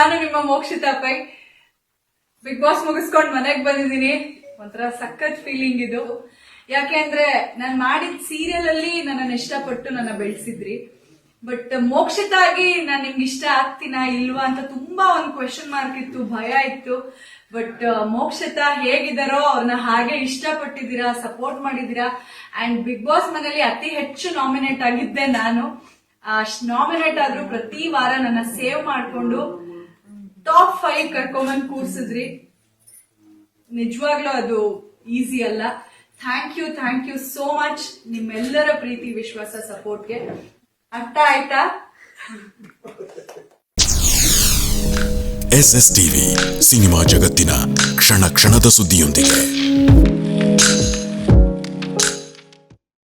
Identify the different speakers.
Speaker 1: ನಾನು ನಿಮ್ಮ Mokshitha pi big boss ಮುಗಿಸ್ಕೊಂಡು ಮನೆಗೆ ಬಂದಿದ್ದೀನಿ. ಒಂಥರ ಸಖತ್ ಫೀಲಿಂಗ್ ಇದು. ಯಾಕೆ ಅಂದ್ರೆ ನಾನು ಮಾಡಿದ ಸೀರಿಯಲ್ ಅಲ್ಲಿ ನನ್ನನ್ನು ಇಷ್ಟಪಟ್ಟು ನನ್ನ ಬೆಳೆಸಿದ್ರಿ. ಬಟ್ ಮೋಕ್ಷಿತಾ ಆಗಿ ನಾನು ನಿಮ್ಗೆ ಇಷ್ಟ ಆಗ್ತೀನಾ ಇಲ್ವಾ ಅಂತ ತುಂಬಾ ಒಂದು ಕ್ವೆಶನ್ ಮಾರ್ಕ್ ಇತ್ತು, ಭಯ ಇತ್ತು. ಬಟ್ ಮೋಕ್ಷಿತಾ ಹೇಗಿದ್ದಾರೋ ಅವ್ರನ್ನ ಹಾಗೆ ಇಷ್ಟಪಟ್ಟಿದ್ದೀರಾ, ಸಪೋರ್ಟ್ ಮಾಡಿದೀರಾ. ಅಂಡ್ ಬಿಗ್ ಬಾಸ್ ಮನೇಲಿ ಅತಿ ಹೆಚ್ಚು ನಾಮಿನೇಟ್ ಆಗಿದ್ದೆ ನಾನು. ನಾಮಿನೇಟ್ ಆದ್ರೂ ಪ್ರತಿ ವಾರ ನನ್ನ ಸೇವ್ ಮಾಡ್ಕೊಂಡು ಟಾಪ್ 5 ಕರ್ಕೊಂಬಂದ್ ಕೂರ್ಸಿದ್ರಿ. ನಿಜವಾಗ್ಲೂ ಅದು ಈಸಿ ಅಲ್ಲ. ಥ್ಯಾಂಕ್ ಯು ಸೋ ಮಚ್ ನಿಮ್ಮೆಲ್ಲರ ಪ್ರೀತಿ, ವಿಶ್ವಾಸ, ಸಪೋರ್ಟ್ಗೆ. ಅರ್ಥ ಆಯ್ತಾ?
Speaker 2: SS ಟಿವಿ ಸಿನಿಮಾ ಜಗತ್ತಿನ ಕ್ಷಣ ಕ್ಷಣದ ಸುದ್ದಿಯೊಂದಿಗೆ.